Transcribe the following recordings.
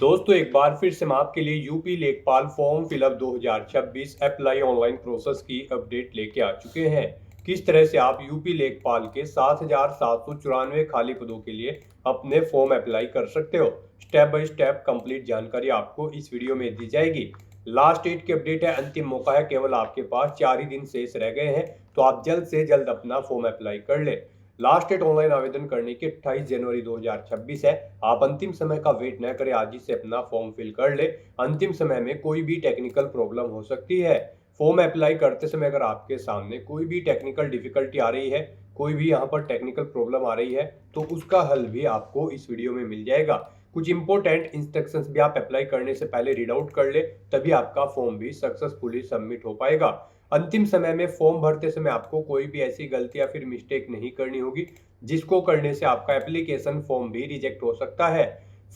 दोस्तों एक बार फिर से मैं आपके लिए यूपी लेखपाल form fill up 2026 apply online process की अपडेट लेके आ चुके हैं। किस तरह से आप यूपी लेखपाल के 7,794 खाली पदों के लिए अपने फॉर्म अप्लाई कर सकते हो। स्टेप बाय स्टेप कंप्लीट जानकारी आपको इस वीडियो में दी जाएगी। लास्ट डेट की अपडेट है, अंतिम मौका है, केवल आपके पास 4 ही दिन शेष रह गए हैं, तो आप जल्द से जल्द अपना फॉर्म अप्लाई कर ले। लास्ट डेट ऑनलाइन आवेदन करने की 28 जनवरी 2026 है। आप अंतिम समय का वेट न करें, आज ही से अपना फॉर्म फिल कर ले। अंतिम समय में कोई भी टेक्निकल प्रॉब्लम हो सकती है। फॉर्म अप्लाई करते समय अगर आपके सामने कोई भी टेक्निकल डिफिकल्टी आ रही है, कोई भी यहाँ पर टेक्निकल प्रॉब्लम आ रही है, तो उसका हल भी आपको इस वीडियो में मिल जाएगा। कुछ इंपॉर्टेंट इंस्ट्रक्शंस भी आप अप्लाई करने से पहले रीड आउट कर ले, तभी आपका फॉर्म भी सक्सेसफुली सबमिट हो पाएगा। अंतिम समय में फॉर्म भरते समय आपको कोई भी ऐसी गलती या फिर मिस्टेक नहीं करनी होगी, जिसको करने से आपका एप्लीकेशन फॉर्म भी रिजेक्ट हो सकता है।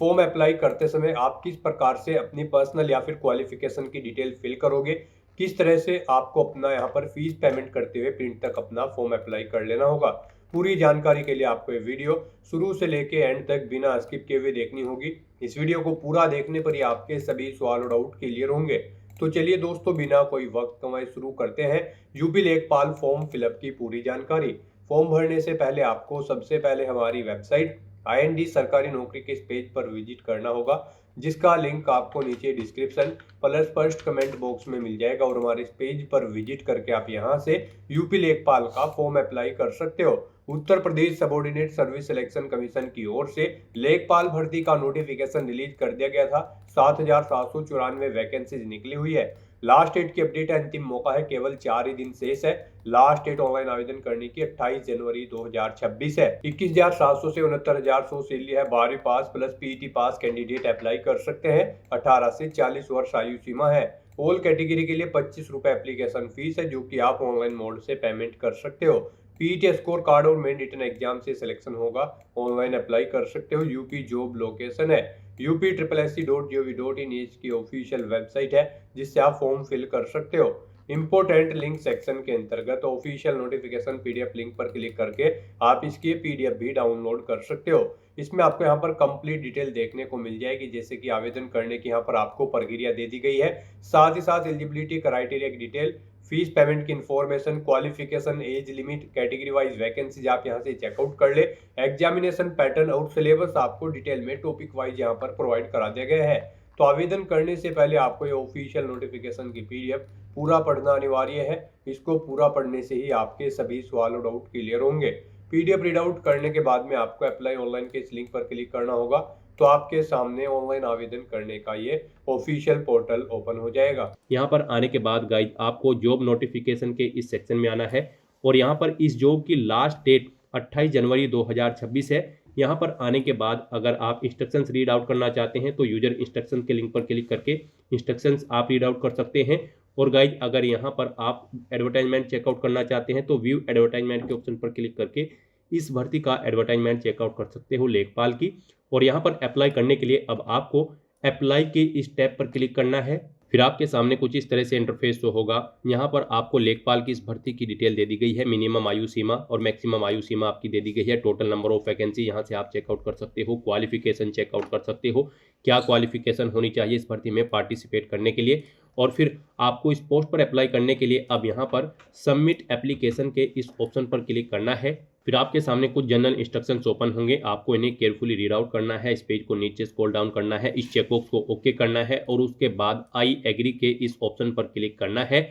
फॉर्म अप्लाई करते समय आप किस प्रकार से अपनी पर्सनल या फिर क्वालिफिकेशन की डिटेल फिल करोगे, किस तरह से आपको अपना यहाँ पर फीस पेमेंट करते हुए प्रिंट तक अपना फॉर्म अप्लाई कर लेना होगा। पूरी जानकारी के लिए आपको ये वीडियो शुरू से लेके एंड तक बिना स्किप किए हुए देखनी होगी। इस वीडियो को पूरा देखने पर ही आपके सभी सवाल और डाउट क्लियर होंगे। तो चलिए दोस्तों, बिना कोई वक्त गंवाए शुरू करते हैं यूपी लेखपाल फॉर्म फिलअप की पूरी जानकारी। फॉर्म भरने से पहले आपको सबसे पहले हमारी वेबसाइट IND सरकारी नौकरी के इस पेज पर विजिट करना होगा, जिसका लिंक आपको नीचे description plus first comment box में मिल जाएगा। और हमारे इस पेज पर विजिट करके आप यहां से यूपी लेखपाल का फॉर्म अप्लाई कर सकते हो। Uttar Pradesh subordinate service selection commission की ओर से लेखपाल भर्ती का नोटिफिकेशन रिलीज कर दिया गया था। 7,794 वैकेंसीज निकली हुई है। लास्ट डेट की अपडेट है, अंतिम मौका है, केवल 4 ही दिन शेष है। लास्ट डेट ऑनलाइन आवेदन करने की 28 जनवरी 2026 है। 21,700 से 69,100 सीढ़ी है। 12वीं पास प्लस PET पास कैंडिडेट अप्लाई कर सकते हैं। 18 से 40 वर्ष आयु सीमा है। ऑल कैटेगरी के लिए 25 रुपए एप्लीकेशन फीस है, जो कि आप ऑनलाइन मोड से पेमेंट कर सकते हो। PET स्कोर कार्ड और मेन रिटन एग्जाम से सिलेक्शन होगा। ऑनलाइन अप्लाई कर सकते हो। यूपी जॉब लोकेशन है UP.SC.gov.in की ऑफिशियल वेबसाइट है, जिससे आप फॉर्म फिल कर सकते हो। इंपोर्टेंट लिंक सेक्शन के अंतर्गत ऑफिशियल नोटिफिकेशन PDF लिंक पर क्लिक करके आप इसकी PDF भी डाउनलोड कर सकते हो। इसमें आपको यहाँ पर कंप्लीट डिटेल देखने को मिल जाएगी, जैसे कि आवेदन करने की यहाँ पर आपको प्रक्रिया दे दी गई है। साथ ही साथ एलिजिबिलिटी क्राइटेरिया की डिटेल, फीस पेमेंट की information, qualification, age limit, category wise vacancies आप यहां से चेकआउट कर ले। एग्जामिनेशन पैटर्न और सिलेबस आपको डिटेल में टॉपिक वाइज यहां पर प्रोवाइड करा दिया गया है। तो आवेदन करने से पहले आपको ये ऑफिशियल नोटिफिकेशन की PDF पूरा पढ़ना अनिवार्य है। इसको पूरा पढ़ने से ही आपके सभी सवाल और डाउट क्लियर होंगे। PDF रीड आउट करने के बाद में आपको अप्लाई ऑनलाइन के इस लिंक पर क्लिक करना होगा, तो आपके सामने ऑनलाइन आवेदन करने का ये ऑफिशियल पोर्टल ओपन हो जाएगा। यहाँ पर आने के बाद गाइज आपको जॉब नोटिफिकेशन के इस सेक्शन में आना है और यहाँ पर इस जॉब की लास्ट डेट 28 जनवरी 2026 है। यहाँ पर आने के बाद अगर आप इंस्ट्रक्शंस रीड आउट करना चाहते हैं तो यूजर इंस्ट्रक्शन के लिंक पर क्लिक करके इंस्ट्रक्शंस आप रीड आउट कर सकते हैं। और गाइज अगर यहाँ पर आप एडवर्टाइजमेंट चेकआउट करना चाहते हैं तो व्यू एडवर्टाइजमेंट के ऑप्शन पर क्लिक करके इस भर्ती का एडवर्टाइजमेंट चेकआउट कर सकते हो लेखपाल की। और यहाँ पर अप्लाई करने के लिए अब आपको अप्लाई के इस टैब पर क्लिक करना है। फिर आपके सामने कुछ इस तरह से इंटरफेस शो होगा। यहाँ पर आपको लेखपाल की इस भर्ती की डिटेल दे दी गई है। मिनिमम आयु सीमा और मैक्सिमम आयु सीमा आपकी दे दी गई है। टोटल नंबर ऑफ वैकेंसी यहाँ से आप चेकआउट कर सकते हो। क्वालिफिकेशन चेकआउट कर सकते हो, क्या क्वालिफिकेशन होनी चाहिए इस भर्ती में पार्टिसिपेट करने के लिए। और फिर आपको इस पोस्ट पर अप्लाई करने के लिए अब यहाँ पर सबमिट एप्लीकेशन के इस ऑप्शन पर क्लिक करना है। फिर आपके सामने कुछ जनरल इंस्ट्रक्शंस ओपन होंगे, आपको इन्हें केयरफुली रीड आउट करना है। इस पेज को नीचे स्क्रॉल डाउन करना है, इस चेकबॉक्स को ओके करना है और उसके बाद आई एग्री के इस ऑप्शन पर क्लिक करना है।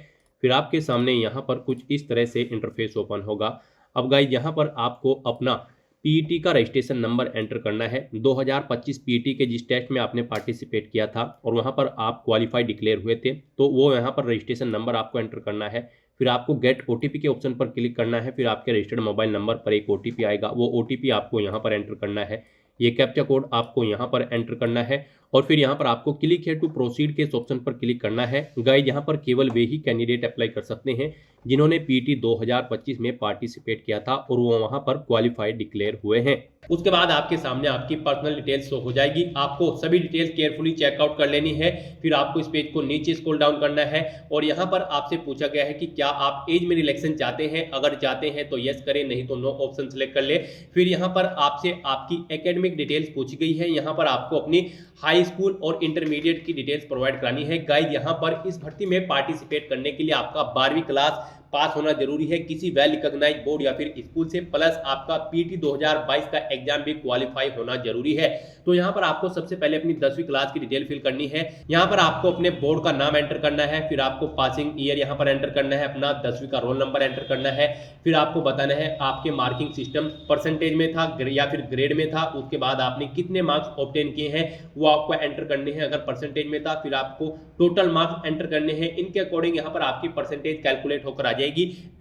फिर आपके सामने यहाँ पर कुछ इस तरह से इंटरफेस ओपन होगा। अब गाइस यहाँ पर आपको अपना PET का रजिस्ट्रेशन नंबर एंटर करना है। 2025 PET के जिस टेस्ट में आपने पार्टिसिपेट किया था और वहाँ पर आप क्वालिफाई डिक्लेयर हुए थे, तो वो यहाँ पर रजिस्ट्रेशन नंबर आपको एंटर करना है। फिर आपको गेट OTP के ऑप्शन पर क्लिक करना है। फिर आपके रजिस्टर्ड मोबाइल नंबर पर एक OTP आएगा, वो OTP आपको यहाँ पर एंटर करना है। ये कैप्चा कोड आपको यहाँ पर एंटर करना है और फिर यहाँ पर आपको क्लिक है टू प्रोसीड के इस ऑप्शन पर क्लिक करना है। गाइस यहाँ पर केवल वे ही कैंडिडेट अप्लाई कर सकते हैं जिन्होंने पीटी 2025 में पार्टिसिपेट किया था और वो वहां पर क्वालिफाइड डिक्लेयर हुए हैं। उसके बाद आपके सामने आपकी पर्सनल डिटेल्स शो हो जाएगी। आपको सभी डिटेल्स केयरफुली चेकआउट कर लेनी है। फिर आपको इस पेज को नीचे स्क्रॉल डाउन करना है और यहाँ पर आपसे पूछा गया है कि क्या आप एज में रिलैक्सेशन चाहते हैं। अगर चाहते हैं तो यस करें, नहीं तो नो ऑप्शन सेलेक्ट कर ले। फिर यहाँ पर आपसे आपकी एकेडमिक डिटेल्स पूछी गई है। यहाँ पर आपको अपनी हाई स्कूल और इंटरमीडिएट की डिटेल्स प्रोवाइड करानी है। गाइस, यहाँ पर इस भर्ती में पार्टिसिपेट करने के लिए आपका 12वीं क्लास पास होना जरूरी है किसी वेल रिकॉग्नाइज बोर्ड या फिर स्कूल से, प्लस आपका पीटी 2022 का एग्जाम भी क्वालिफाई होना जरूरी है। तो यहाँ पर आपको सबसे पहले अपनी 10वीं क्लास की डिटेल फिल करनी है। यहाँ पर आपको अपने बोर्ड का नाम एंटर करना है, फिर आपको पासिंग ईयर यहाँ पर एंटर करना है, अपना 10वीं का रोल नंबर एंटर करना है, फिर आपको बताना है आपके मार्किंग सिस्टम परसेंटेज में था या फिर ग्रेड में था। उसके बाद आपने कितने मार्क्स ऑब्टेन किए हैं वो आपको एंटर करने हैं। अगर परसेंटेज में था फिर आपको टोटल मार्क्स एंटर करने हैं। इनके अकॉर्डिंग यहाँ पर आपकी परसेंटेज कैलकुलेट होकर आ जाएगी।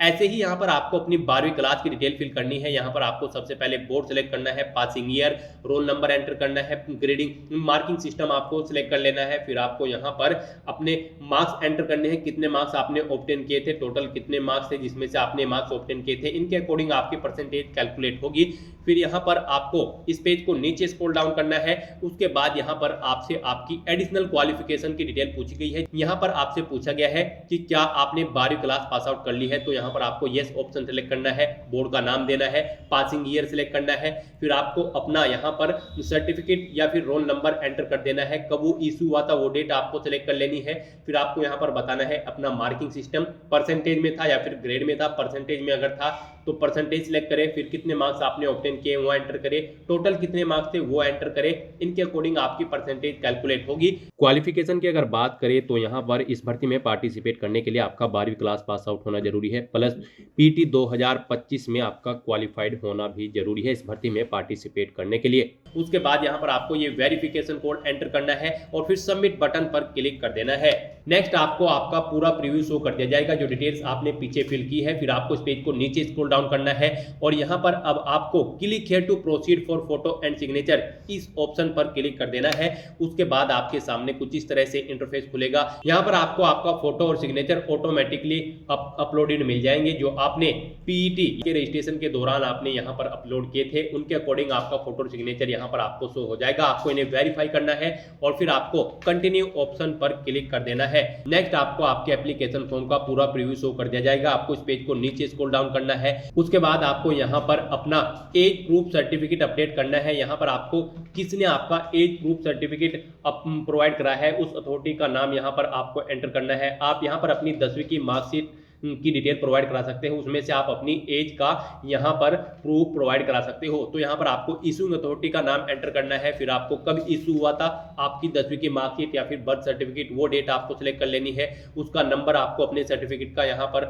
ऐसे ही यहाँ पर आपको अपनी 12वीं क्लास की डिटेल फिल करनी है। यहाँ पर आपको सबसे पहले बोर्ड सेलेक्ट करना है, passing year, roll number enter करना है, ग्रेडिंग मार्किंग सिस्टम आपको सिलेक्ट कर लेना है। फिर आपको यहाँ पर अपने मार्क्स एंटर करने हैं, कितने मार्क्स आपने ऑब्टेन किए थे, टोटल कितने मार्क्स थे जिसमें से आपने मार्क्स ऑब्टेन किए थे, इनके अकॉर्डिंग आपकी परसेंटेज कैलकुलेट होगी। फिर यहाँ पर आपको इस पेज को नीचे स्क्रॉल डाउन करना है। उसके बाद यहाँ पर आपसे आपकी एडिशनल क्वालिफिकेशन की डिटेल पूछी गई है। यहाँ पर आपसे पूछा गया है कि क्या आपने 12वीं क्लास पास आउट कर ली है। तो यहाँ पर आपको यस ऑप्शन सेलेक्ट करना है, बोर्ड का नाम देना है, पासिंग ईयर सेलेक्ट करना है, फिर आपको अपना यहाँ पर सर्टिफिकेट या फिर रोल नंबर एंटर कर देना है, कब वो इशू हुआ था वो डेट आपको सेलेक्ट कर लेनी है। फिर आपको यहाँ पर बताना है अपना मार्किंग सिस्टम परसेंटेज में था या फिर ग्रेड में था। परसेंटेज में अगर था तो परसेंटेज सिलेक्ट करें, फिर कितने मार्क्स आपने ऑब्टेन किए वो एंटर करें, टोटल कितने मार्क्स थे वो एंटर करें। इनके अकॉर्डिंग आपकी परसेंटेज कैलकुलेट होगी। क्वालिफिकेशन की अगर बात करें तो यहाँ पर इस भर्ती में पार्टिसिपेट करने के लिए आपका 12वीं क्लास पास आउट होना जरूरी है, प्लस पीटी 2025 में आपका क्वालिफाइड होना भी जरूरी है इस भर्ती में पार्टिसिपेट करने के लिए। उसके बाद यहाँ पर आपको ये वेरिफिकेशन कोड एंटर करना है और फिर सबमिट बटन पर क्लिक कर देना है। नेक्स्ट आपको आपका पूरा प्रीव्यू शो कर दिया जाएगा जो डिटेल्स आपने पीछे फिल की है। फिर आपको इस पेज को नीचे स्क्रॉल डाउन करना है और यहाँ पर अब आपको click here to proceed for photo and signature इस ऑप्शन पर क्लिक कर देना है। उसके बाद आपके सामने कुछ इस तरह से इंटरफेस खुलेगा। यहाँ पर आपको आपका फोटो और सिग्नेचर ऑटोमेटिकली अपलोडेड मिल जाएंगे जो आपने पीईटी के रजिस्ट्रेशन के दौरान आपने यहाँ पर अपलोड किए थे, उनके अकॉर्डिंग आपका फोटो और सिग्नेचर यहाँ पर आपको शो हो जाएगा। आपको इन्हें वेरीफाई करना है और फिर आपको कंटिन्यू ऑप्शन पर क्लिक कर देना है। नेक्स्ट आपको आपके एप्लीकेशन फॉर्म का पूरा प्रीव्यू शो कर दिया जाएगा। आपको इस पेज को नीचे स्क्रॉल डाउन करना है। उसके बाद आपको यहाँ पर अपना एज प्रूफ सर्टिफिकेट अपडेट करना है। यहाँ पर आपको किसने आपका एज प्रूफ सर्टिफिकेट प्रोवाइड करा है उस अथॉरिटी का नाम यहाँ पर आपको एंटर करना है। आप यहाँ पर अपनी 10वीं की मार्कशीट की डिटेल प्रोवाइड करा सकते हो, उसमें से आप अपनी एज का यहाँ पर प्रूफ प्रोवाइड करा सकते हो। तो यहाँ पर आपको इशूइंग अथॉरिटी का नाम एंटर करना है, फिर आपको कब इशू हुआ था आपकी 10वीं की मार्कशीट या फिर बर्थ सर्टिफिकेट वो डेट आपको सिलेक्ट कर लेनी है, उसका नंबर आपको अपने सर्टिफिकेट का यहाँ पर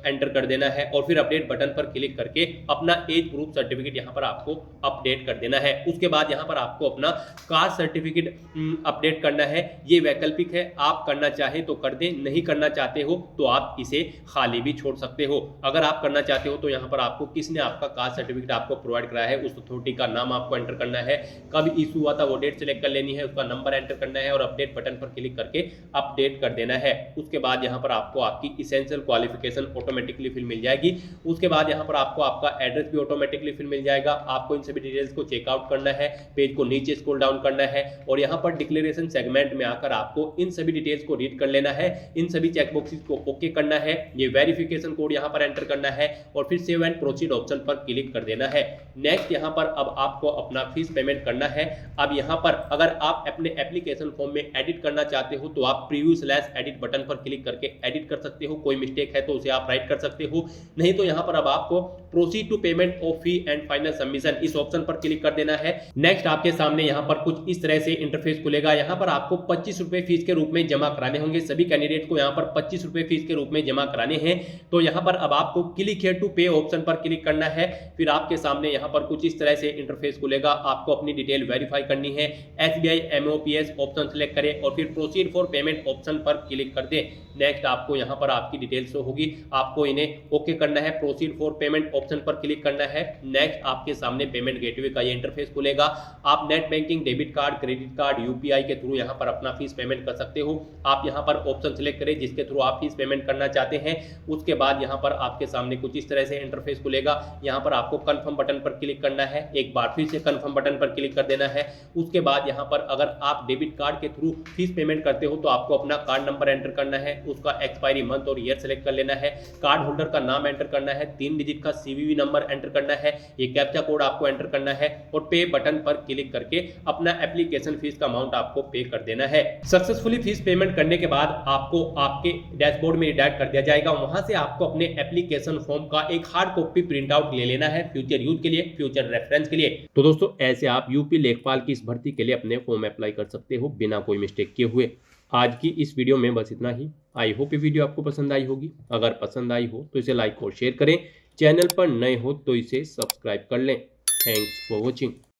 एंटर कर देना है और फिर अपडेट बटन पर क्लिक करके अपना एज प्रूफ सर्टिफिकेट यहाँ पर आपको अपडेट कर देना है। उसके बाद यहाँ पर आपको अपना कास्ट सर्टिफिकेट अपडेट करना है। ये वैकल्पिक है, आप करना चाहे तो कर दें, नहीं करना चाहते हो तो आप इसे खाली भी छोड़ सकते हो। अगर आप करना चाहते हो तो यहाँ पर आपको किसने आपका कास्ट सर्टिफिकेट आपको प्रोवाइड कराया है उस अथॉरिटी का नाम आपको एंटर करना है, कब इशू हुआ था वो डेट सिलेक्ट कर लेनी है, उसका नंबर एंटर करना है और अपडेट बटन पर क्लिक करके अपडेट कर देना है। उसके बाद यहाँ पर आपको आपकी इसेंशियल क्वालिफिकेशन ऑटोमेटिकली फिल मिल जाएगी। उसके बाद यहाँ पर आपको आपका एड्रेस भी ऑटोमेटिकली फिल मिल जाएगा। आपको इन सभी डिटेल्स को चेकआउट करना है, पेज को नीचे स्क्रॉल डाउन करना है और यहाँ पर डिक्लेरेशन सेगमेंट में आकर आपको इन सभी डिटेल्स को रीड कर लेना है, इन सभी चेकबॉक्सेस को ओके करना है, ये वेरिफिकेशन कोड यहाँ पर एंटर करना है और फिर सेव एंड प्रोसीड ऑप्शन पर क्लिक कर देना है। नेक्स्ट यहाँ पर अब आपको अपना फीस पेमेंट करना है। अब यहाँ पर अगर आप अपने एप्लीकेशन फॉर्म में एडिट करना चाहते हो तो आप प्रीव्यू/एडिट बटन पर क्लिक करके एडिट कर सकते हो। कोई मिस्टेक है तो उसे आप राइट कर सकते हो, नहीं तो यहाँ पर अब आपको proceed to payment of fee and final submission इस ऑप्शन पर क्लिक कर देना है। नेक्स्ट आपके सामने यहाँ पर कुछ इस तरह से इंटरफेस खुलेगा। यहाँ पर आपको 25 रुपए फीस के रूप में जमा कराने होंगे। सभी कैंडिडेट को यहाँ पर 25 रुपए फीस के रूप में जमा कराने हैं। तो यहाँ पर अब आपको क्लिक हियर टू पे ऑप्शन पर क्लिक करना है। फिर आपके सामने यहाँ पर कुछ इस तरह से इंटरफेस खुलेगा। आपको अपनी डिटेल वेरीफाई करनी है। SBI MOPS ऑप्शन सेलेक्ट करें और फिर प्रोसीड फॉर पेमेंट ऑप्शन पर क्लिक कर दें। नेक्स्ट आपको यहाँ पर आपकी डिटेल शो होगी, आपको इन्हें ओके करना है, प्रोसीड फॉर पेमेंट ऑप्शन पर क्लिक करना है। नेक्स्ट आपके सामने पेमेंट गेटवे का ये इंटरफेस खुलेगा। आप net banking, debit card, credit card, UPI के थ्रू यहाँ पर अपना फीस पेमेंट कर सकते हो। आप यहाँ पर ऑप्शन सेलेक्ट करें जिसके थ्रू आप फीस पेमेंट करना चाहते हैं। उसके बाद यहाँ पर आपके सामने कुछ इस तरह से इंटरफेस खुलेगा। यहाँ पर आपको कन्फर्म बटन पर क्लिक करना है, एक बार फिर से कन्फर्म बटन पर क्लिक कर देना है। उसके बाद यहाँ पर अगर आप डेबिट कार्ड के थ्रू फीस पेमेंट करते हो तो आपको अपना कार्ड नंबर एंटर करना है, उसका एक्सपायरी मंथ और ईयर सेलेक्ट कर लेना है, कार्ड होल्डर का नाम एंटर करना है, 3 डिजिट का सीवीवी नंबर एंटर करना है, ये कैप्चा कोड आपको एंटर करना है और पे बटन पर क्लिक करके अपना एप्लीकेशन फीस का अमाउंट आपको पे कर देना है। सक्सेसफुली फीस पेमेंट करने के बाद आपको आपके डैशबोर्ड में रिडायरेक्ट कर दिया जाएगा। वहां से आपको अपने एप्लीकेशन फॉर्म का एक हार्ड कॉपी प्रिंट आउट ले लेना है फ्यूचर यूज के लिए, फ्यूचर रेफरेंस के लिए। तो दोस्तों ऐसे आप यूपी लेखपाल की इस भर्ती के लिए अपने फॉर्म अप्लाई कर सकते हो बिना कोई मिस्टेक किए हुए। आज की इस वीडियो में बस इतना ही। आई होप ये वीडियो आपको पसंद आई होगी। अगर पसंद आई हो तो इसे लाइक और शेयर करें। चैनल पर नए हो तो इसे सब्सक्राइब कर लें। Thanks for watching.